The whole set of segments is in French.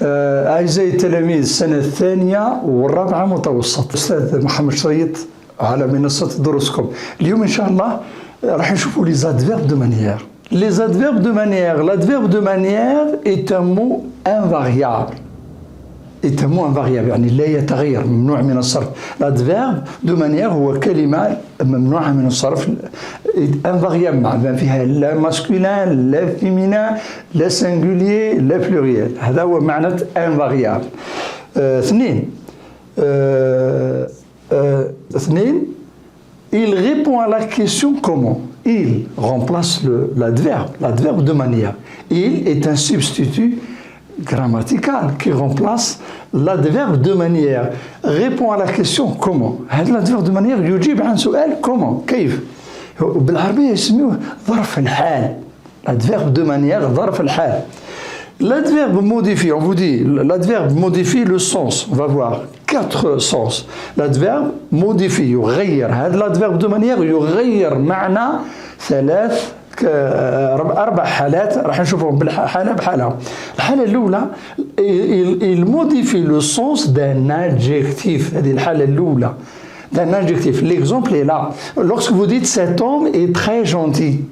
أعزائي التلاميذ السنة الثانية والرابعة متوسط، أستاذ محمد شريط على منصة دروسكم. اليوم إن شاء الله راح نشوفوا لي زادفيرب دو مانيير. لي زادفيرب دو مانيير، l'adverbe de manière est un mot invariable. est un mot invariable يعني لا يتغير، ممنوع من الصرف. l'adverbe de manière هو كلمة ممنوعة من الصرف invariable، معناها فيها لا ماسكولين لا فيمينان لا singulier لا pluriel. هذا هو معنى invariable. اثنين il répond à la question comment. Il remplace l'adverbe de manière. Il est un substitut grammatical qui remplace l'adverbe de manière. Répond à la question comment. l'adverbe de manière يجيب عن سؤال comment كيف. بالعربية يسموه ظرف الحال. l'adverbe de manière ظرف الحال. L'adverbe modifie, on vous dit, l'adverbe modifie le sens. On va voir 4 sens. L'adverbe modifie, يغير. هذا l'adverbe de manière يغير معنى 4 حالات راح نشوفهم حالة بحالها. الحالة الأولى il modifie le sens d'un adjectif. هذه الحالة الأولى d'un adjectif. L'exemple est là. Lorsque vous dites cet homme est très gentil.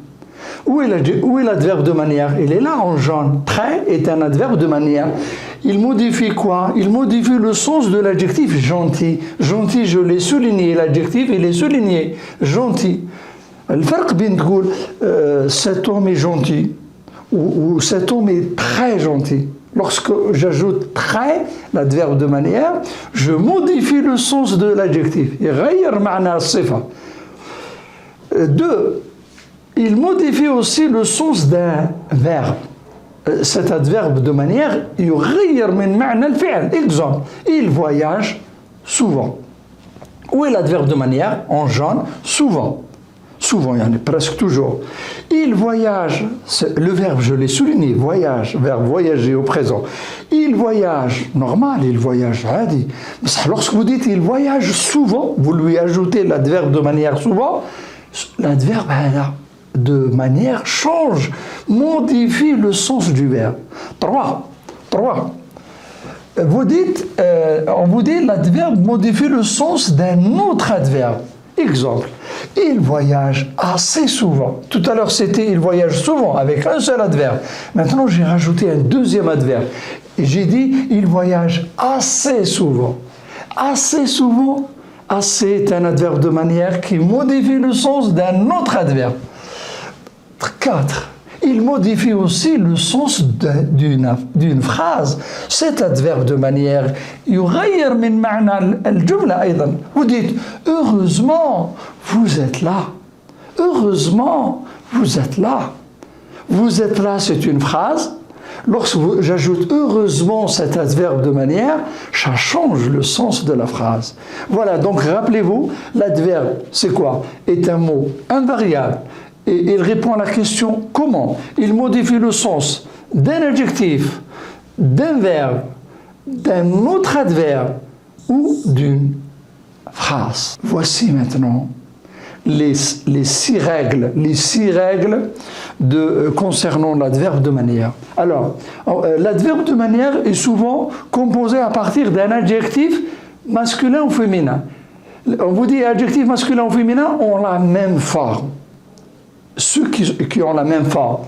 Où est l'adverbe de manière? Il est là en jaune. Très est un adverbe de manière. Il modifie quoi? Il modifie le sens de l'adjectif gentil. Gentil, je l'ai souligné. L'adjectif, il est souligné. Gentil. الفرق بين تقول cet homme est gentil ou cet homme est très gentil. Lorsque j'ajoute très, l'adverbe de manière, je modifie le sens de l'adjectif. يغير معنى الصفة. 2. Il modifie aussi le sens d'un verbe. Cet adverbe de manière يغير من معنى الفعل. Exemple, il voyage souvent. Où est l'adverbe de manière? En jaune, souvent. Souvent, yani presque toujours. Il voyage, le verbe, je l'ai souligné, voyage, verbe voyager au présent. Il voyage, normal, il voyage, عادي. Lorsque vous dites il voyage souvent, vous lui ajoutez l'adverbe de manière souvent, l'adverbe de manière change, modifie le sens du verbe. 3. Vous dites, on vous dit l'adverbe modifie le sens d'un autre adverbe. Exemple, il voyage assez souvent. Tout à l'heure c'était il voyage souvent avec un seul adverbe. Maintenant j'ai rajouté un deuxième adverbe. Et j'ai dit il voyage assez souvent. Assez souvent, assez est un adverbe de manière qui modifie le sens d'un autre adverbe. 4. Il modifie aussi le sens d'une phrase. Cet adverbe de manière يغير من معنى الجملة أيضا. Vous dites heureusement vous êtes là. Heureusement vous êtes là. Vous êtes là, c'est une phrase. Lorsque j'ajoute heureusement cet adverbe de manière, ça change le sens de la phrase. Voilà, donc rappelez-vous, l'adverbe, c'est quoi? Est un mot invariable. Et il répond à la question comment. Il modifie le sens d'un adjectif, d'un verbe, d'un autre adverbe ou d'une phrase. Voici maintenant les 6 règles, concernant l'adverbe de manière. Alors, l'adverbe de manière est souvent composé à partir d'un adjectif masculin ou féminin. On vous dit adjectif masculin ou féminin ont la même forme. Ceux qui ont la même forme,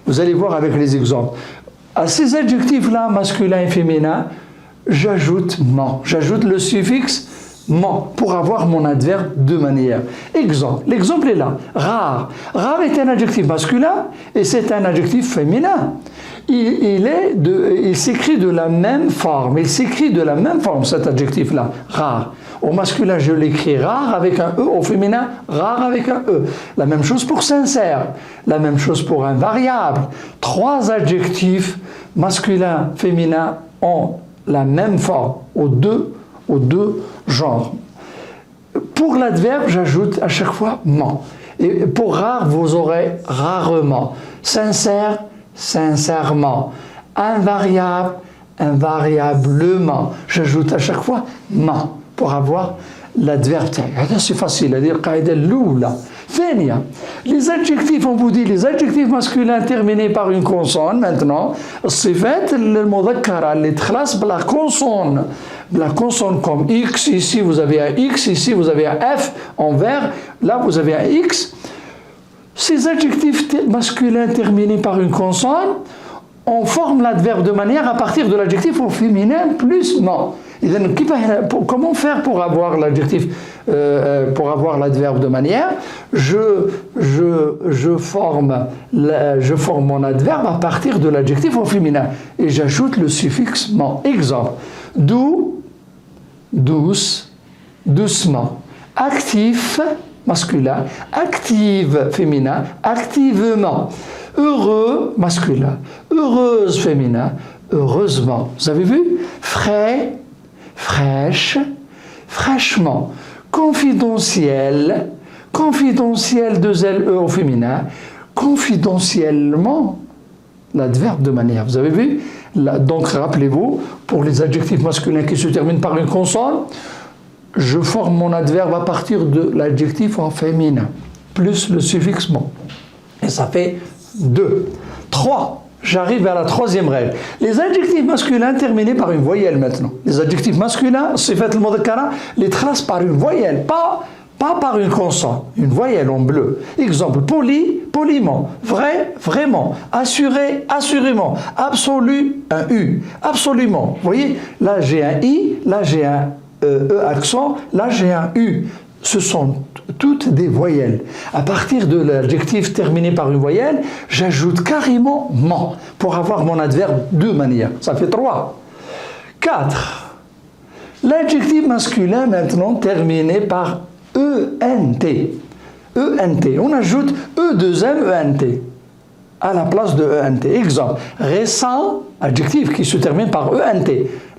vous allez voir avec les exemples. À ces adjectifs-là, masculin et féminin, j'ajoute man, j'ajoute le suffixe man pour avoir mon adverbe de manière. Exemple, l'exemple est là, rare. Rare est un adjectif masculin et c'est un adjectif féminin. Il s'écrit de la même forme, cet adjectif-là, rare. Au masculin, je l'écris rare avec un E, au féminin, rare avec un E. La même chose pour sincère, la même chose pour invariable. 3 adjectifs masculins, féminins ont la même forme, aux deux genres. Pour l'adverbe, j'ajoute à chaque fois man. Et pour rare, vous aurez rarement. Sincère, sincèrement. Invariable, invariablement. J'ajoute à chaque fois man pour avoir l'adverbe. C'est facile à dire. القاعدة الأولى ثانية. Les adjectifs, on vous dit les adjectifs masculins terminés par une consonne maintenant. الصفات المذكرة اللي تخلص بلا consonne. La consonne comme X, ici vous avez un X, ici vous avez un F en vert, là vous avez un X. Ces adjectifs masculins terminés par une consonne, on forme l'adverbe de manière à partir de l'adjectif au féminin plus non. Comment faire pour avoir l'adjectif, pour avoir l'adverbe de manière? Je forme mon adverbe à partir de l'adjectif au féminin et j'ajoute le suffixe ment. Exemple, doux, douce, doucement. Actif, masculin. Active, féminin. Activement. Heureux, masculin. Heureuse, féminin. Heureusement. Vous avez vu? Frais, fraîche, fraîchement. Confidentiel, confidentiel, 2 LE au féminin. Confidentiellement, l'adverbe de manière. Vous avez vu? Donc rappelez-vous, pour les adjectifs masculins qui se terminent par une consonne, je forme mon adverbe à partir de l'adjectif en féminin, plus le suffixe ment. Et ça fait 2. 3. J'arrive à la troisième règle. Les adjectifs masculins terminés par une voyelle maintenant. Les adjectifs masculins, sifat al-mudhakkara, les tracent par une voyelle, pas par une consonne, une voyelle en bleu. Exemple, poli, poliment, vrai, vraiment, assuré, assurément, absolu, un U, absolument. Vous voyez, là j'ai un I, là j'ai un E accent, là j'ai un U. Ce sont toutes des voyelles. À partir de l'adjectif terminé par une voyelle, j'ajoute carrément ment pour avoir mon adverbe de manière. Ça fait 3. 4. L'adjectif masculin maintenant terminé par ENT. ENT. On ajoute E2M ENT à la place de ENT. Exemple, récent, adjectif qui se termine par ENT.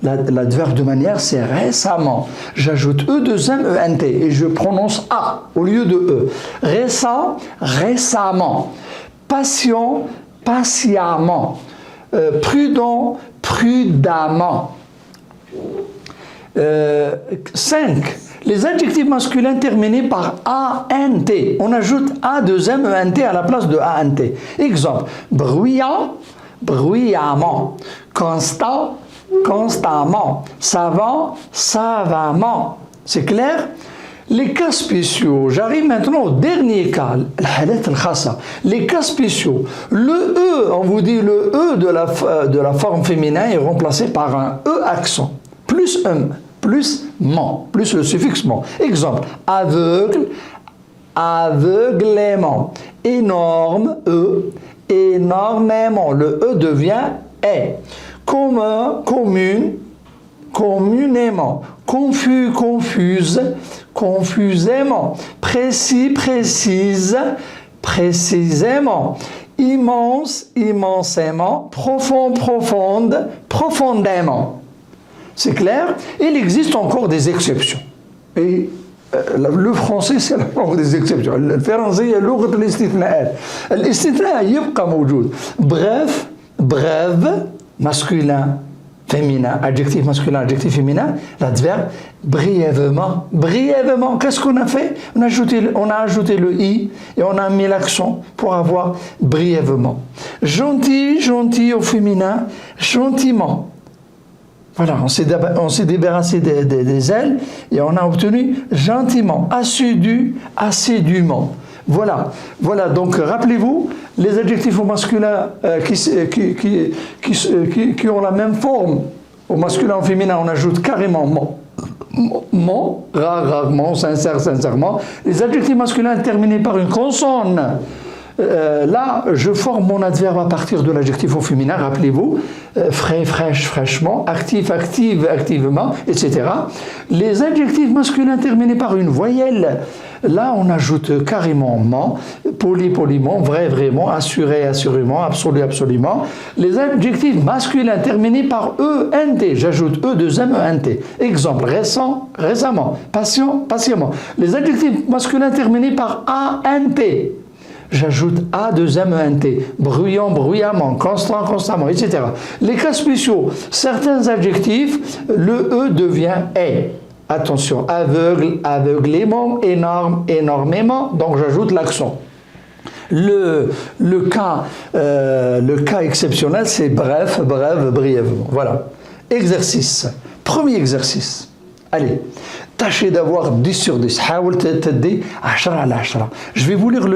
L'adverbe de manière, c'est récemment. J'ajoute E2M ENT et je prononce A au lieu de E. Récent, récemment. Patient, patiemment. Prudent, prudemment. 5. Les adjectifs masculins terminés par ANT. On ajoute A2M ENT à la place de ANT. Exemple, bruyant, bruyamment. Constant, constamment. Savant, savamment. C'est clair? Les cas spéciaux, j'arrive maintenant au dernier cas, les cas spéciaux. Le E, on vous dit le E de la forme féminin est remplacé par un E accent, plus plus ment, plus le suffixe ment. Exemple, aveugle, aveuglément. Énorme, E, énormément. Le E devient est. Commun, commune, communément. Confus, confuse, confusément. Précis, précise, précisément. Immense, immensément. Profond, profonde, profondément. C'est clair? Il existe encore des exceptions. Et le français, c'est la langue des exceptions. Le français, c'est la langue de l'istithnaat. L'istithnaat, il يبقى موجود. Bref, brève, masculin, féminin, adjectif masculin, adjectif féminin, l'adverbe brièvement. Brièvement, qu'est-ce qu'on a fait? On a ajouté le i et on a mis l'accent pour avoir brièvement. Gentil, gentil au féminin, gentiment. Voilà, on s'est débarrassé des ailes et on a obtenu gentiment, assidu, assidûment. Voilà, voilà. Donc rappelez-vous, les adjectifs au masculin qui ont la même forme, au masculin, au féminin, on ajoute carrément ment, rarement, sincèrement. Les adjectifs masculins terminés par une consonne. Là, je forme mon adverbe à partir de l'adjectif au féminin, rappelez-vous, frais, fraîche, fraîchement, actif, active, activement, etc. Les adjectifs masculins terminés par une voyelle, là, on ajoute carrément ment, poli, poliment, vrai, vraiment, assuré, assurément, absolu, absolument. Les adjectifs masculins terminés par ENT, j'ajoute E2M ENT. Exemple, récent, récemment, patient, patiemment. Les adjectifs masculins terminés par ANT, j'ajoute A2M ENT, bruyant, bruyamment, constant, constamment, etc. Les cas spéciaux, certains adjectifs, le E devient est. Attention, aveugle, aveuglément, énorme, énormément, donc j'ajoute l'accent. Le cas exceptionnel, c'est bref, bref, brièvement. Voilà. Exercice. Premier exercice. Allez, tâchez d'avoir 10 sur 10. حاول تدي 10 على 10. Je vais vous lire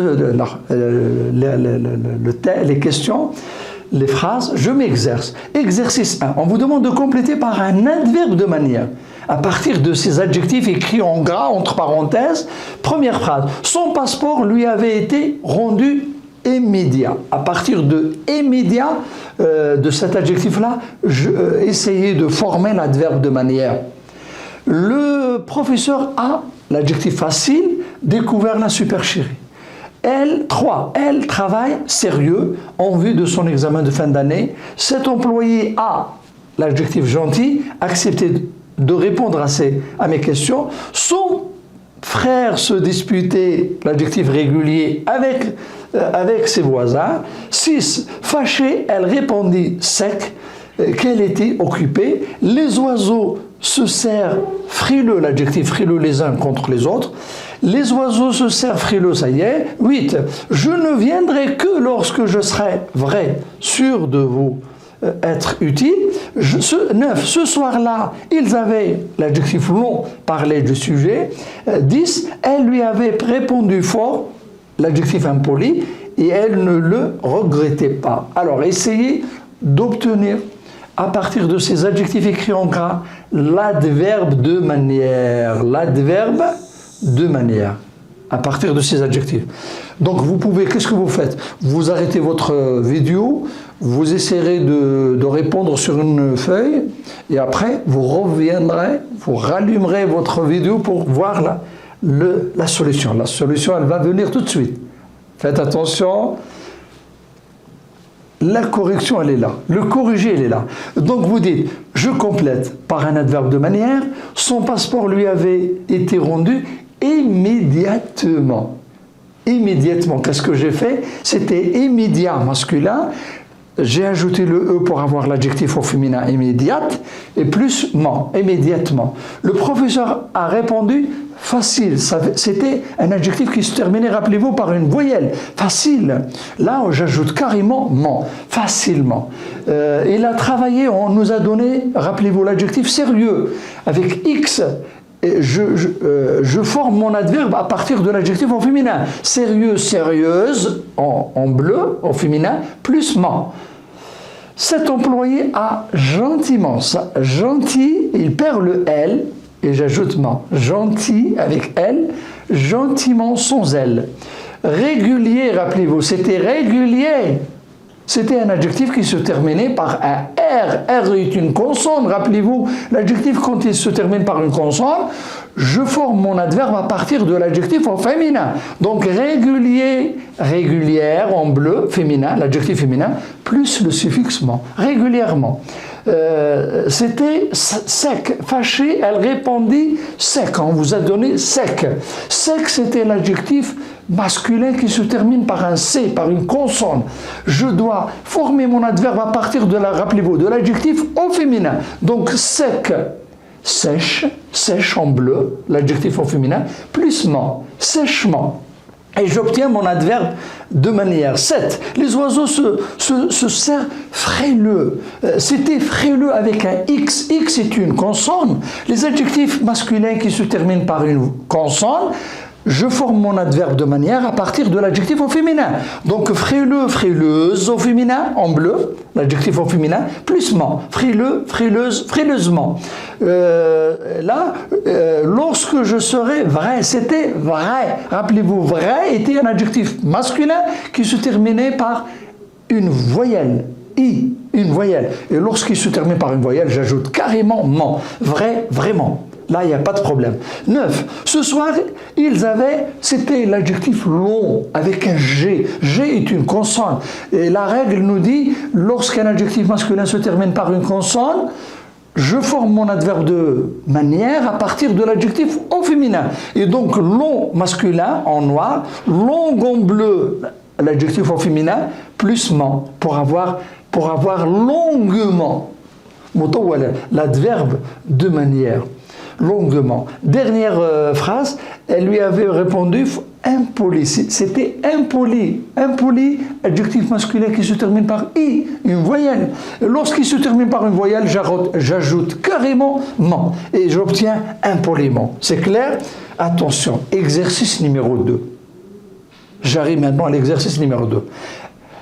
les questions, les phrases. Je m'exerce. Exercice 1. On vous demande de compléter par un adverbe de manière. À partir de ces adjectifs écrits en gras, entre parenthèses, première phrase. Son passeport lui avait été rendu immédiat. À partir de immédiat, de cet adjectif-là, essayez de former l'adverbe de manière. Le professeur a, l'adjectif facile, découvert la supercherie. Elle travaille sérieux en vue de son examen de fin d'année. Cet employé a, l'adjectif gentil, accepté de répondre à mes questions. Son frère se disputait, l'adjectif régulier, avec ses voisins. 6. Fâchée, elle répondit sec qu'elle était occupée. Les oiseaux se serrent frileux, l'adjectif frileux les uns contre les autres. Les oiseaux se serrent frileux, ça y est. 8. Je ne viendrai que lorsque je serai vrai, sûr de vous être utile. 9. Ce soir-là, ils avaient, l'adjectif long, parlé du sujet. 10. Elle lui avait répondu fort, l'adjectif impoli, et elle ne le regrettait pas. Alors, essayez d'obtenir, à partir de ces adjectifs écrits en gras, l'adverbe de manière. L'adverbe de manière. À partir de ces adjectifs. Donc vous pouvez, qu'est-ce que vous faites? Vous arrêtez votre vidéo, vous essayerez de répondre sur une feuille, et après vous reviendrez, vous rallumerez votre vidéo pour voir la solution. La solution, elle va venir tout de suite. Faites attention. La correction, elle est là. Le corrigé, elle est là. Donc vous dites, je complète par un adverbe de manière, son passeport lui avait été rendu immédiatement. Immédiatement, qu'est-ce que j'ai fait? C'était immédiat masculin. J'ai ajouté le E pour avoir l'adjectif au féminin immédiate et plus ment, immédiatement. Le professeur a répondu facile. C'était un adjectif qui se terminait, rappelez-vous, par une voyelle. Facile. Là, j'ajoute carrément ment, facilement. Il a travaillé, on nous a donné, rappelez-vous, l'adjectif sérieux avec X. Et je forme mon adverbe à partir de l'adjectif au féminin. Sérieux, sérieuse, en bleu, au féminin, plus ment. Cet employé a gentiment, ça, gentil, il perd le L, et j'ajoute ment. Gentil avec L, gentiment sans L. Régulier, rappelez-vous, c'était régulier. C'était un adjectif qui se terminait par un R. R est une consonne, rappelez-vous. L'adjectif, quand il se termine par une consonne, je forme mon adverbe à partir de l'adjectif au féminin. Donc régulier, régulière en bleu, féminin, l'adjectif féminin, plus le suffixe ment, régulièrement. C'était sec, fâché, elle répondit sec, on vous a donné sec. Sec, c'était l'adjectif masculin qui se termine par un C, par une consonne. Je dois former mon adverbe à partir de rappelez-vous, de l'adjectif au féminin. Donc sec, sèche, sèche en bleu, l'adjectif au féminin, plus ment, sèchement. Et j'obtiens mon adverbe de manière. 7. Les oiseaux se serrent frêleux. C'était frêleux avec un X. X est une consonne. Les adjectifs masculins qui se terminent par une consonne, je forme mon adverbe de manière à partir de l'adjectif au féminin. Donc frêleux, frêleuse au féminin, en bleu, l'adjectif au féminin, plus ment. Frêleux, frêleuse, frêleusement. Lorsque je serai vrai, c'était vrai. Rappelez-vous, vrai était un adjectif masculin qui se terminait par une voyelle. I, une voyelle. Et lorsqu'il se termine par une voyelle, j'ajoute carrément ment. Vrai, vraiment. Là, il n'y a pas de problème. 9. Ce soir, ils avaient, c'était l'adjectif long avec un G. G est une consonne. Et la règle nous dit, lorsqu'un adjectif masculin se termine par une consonne, je forme mon adverbe de manière à partir de l'adjectif au féminin. Et donc, long masculin en noir, long en bleu, l'adjectif au féminin, plus ment, pour avoir longuement. L'adverbe de manière. longuement. Dernière phrase, elle lui avait répondu impoli. C'était impoli. Impoli, adjectif masculin qui se termine par i, une voyelle. Lorsqu'il se termine par une voyelle, j'ajoute carrément ment et j'obtiens impoliment. C'est clair? Attention, exercice numéro 2. J'arrive maintenant à l'exercice numéro 2.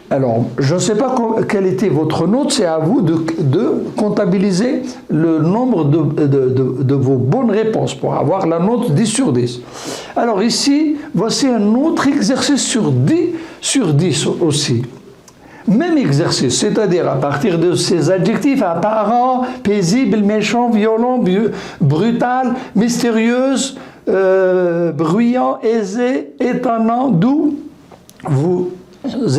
Alors, je ne sais pas quelle était votre note, c'est à vous de comptabiliser le nombre de vos bonnes réponses pour avoir la note 10 sur 10. Alors ici, voici un autre exercice sur 10 aussi. Même exercice, c'est-à-dire à partir de ces adjectifs apparent, paisible, méchant, violent, brutal, mystérieuse, bruyant, aisé, étonnant, doux, vous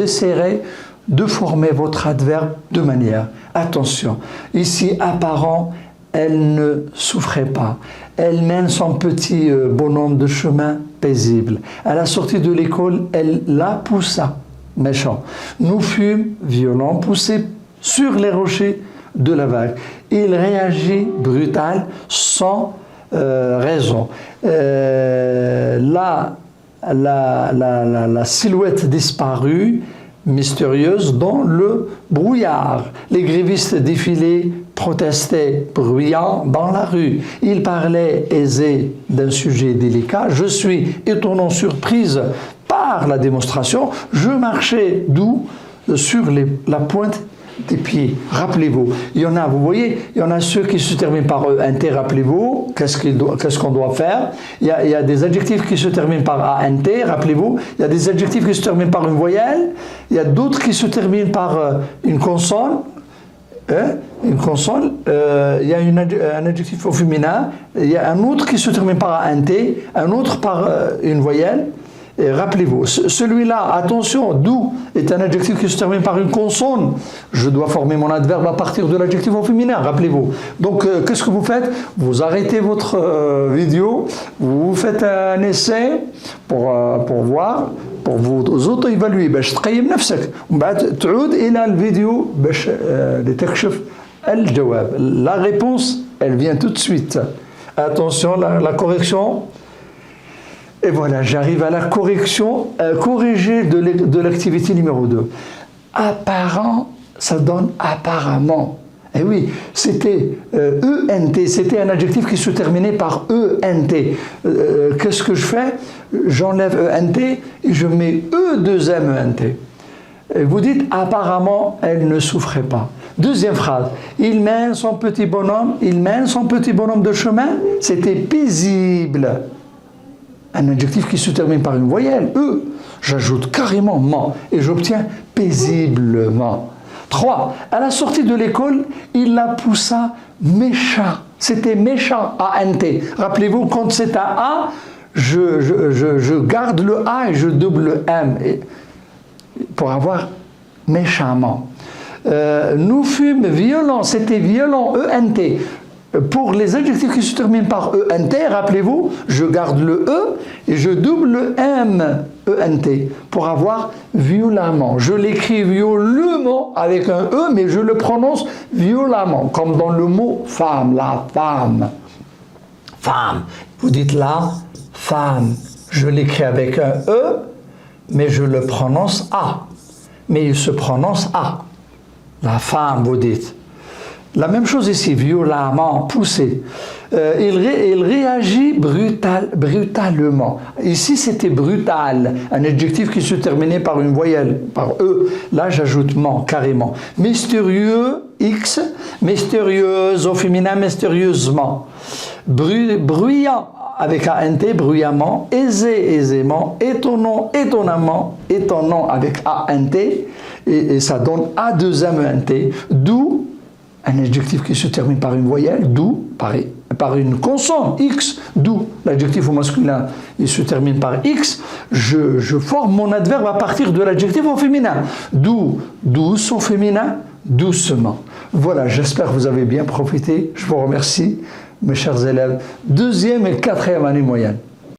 essayerez de former votre adverbe de manière. Attention, ici apparent, elle ne souffrait pas. Elle mène son petit bonhomme de chemin paisible. À la sortie de l'école, elle la poussa. Méchant. Nous fûmes violents, poussés sur les rochers de la vague. Il réagit brutal, sans raison. La silhouette disparue, mystérieuse, dans le brouillard. Les grévistes défilaient, protestaient, bruyants dans la rue. Il parlait aisé d'un sujet délicat. Je suis étonnant, surprise par la démonstration. Je marchais doux sur la pointe des pieds. Rappelez-vous, il y en a, vous voyez, il y en a ceux qui se terminent par ent, rappelez-vous, qu'est-ce qu'on doit faire. Il y a des adjectifs qui se terminent par ant, rappelez-vous. Il y a des adjectifs qui se terminent par une voyelle. Il y a d'autres qui se terminent par une consonne. Une consonne, il y a un adjectif au féminin. Il y a un autre qui se termine par ant, un autre par une voyelle. Et rappelez-vous, celui-là, attention, doux est un adjectif qui se termine par une consonne. Je dois former mon adverbe à partir de l'adjectif au féminin, rappelez-vous. Donc, qu'est-ce que vous faites? Vous arrêtez votre vidéo, vous faites un essai pour voir, pour vous auto-évaluer. باش تقيم نفسك ومن بعد تعود إلى الفيديو باش لتكشف الجواب. La réponse, elle vient tout de suite. Attention, la correction. Et voilà, j'arrive à la correction, corrigée de l'activité numéro 2. Apparent, ça donne apparemment. Et oui, c'était ENT, c'était un adjectif qui se terminait par ENT. Qu'est-ce que je fais? J'enlève ENT et je mets E2MENT. Et vous dites, apparemment, elle ne souffrait pas. Deuxième phrase, il mène son petit bonhomme de chemin, c'était paisible. Un adjectif qui se termine par une voyelle, E. J'ajoute carrément ment et j'obtiens paisiblement. 3. À la sortie de l'école, il la poussa méchant. C'était méchant, ANT. Rappelez-vous, quand c'est un A, je garde le A et je double le M pour avoir méchamment. Nous fûmes violents, c'était violent, ENT. Pour les adjectifs qui se terminent par ENT, rappelez-vous, je garde le E et je double le M, ENT, pour avoir violemment. Je l'écris violemment avec un E, mais je le prononce violemment, comme dans le mot femme, la femme. Femme, vous dites la femme. Je l'écris avec un E, mais je le prononce A. Mais il se prononce A. La femme, vous dites. La même chose ici, violemment, poussé. Il réagit brutalement. Ici, c'était brutal, un adjectif qui se terminait par une voyelle, par E. Là, j'ajoute ment, carrément. Mystérieux, X. Mystérieuse, au féminin, mystérieusement. Bruyant, avec ANT, bruyamment. Aisé, aisément. Étonnant, étonnamment. Étonnant, avec ANT. Et ça donne A2MENT. Doux. Un adjectif qui se termine par une voyelle, doux, par une consonne, X, doux. L'adjectif au masculin, il se termine par X. Je forme mon adverbe à partir de l'adjectif au féminin. Doux, douce au féminin, doucement. Voilà, j'espère que vous avez bien profité. Je vous remercie, mes chers élèves. 2e et 4e année moyenne.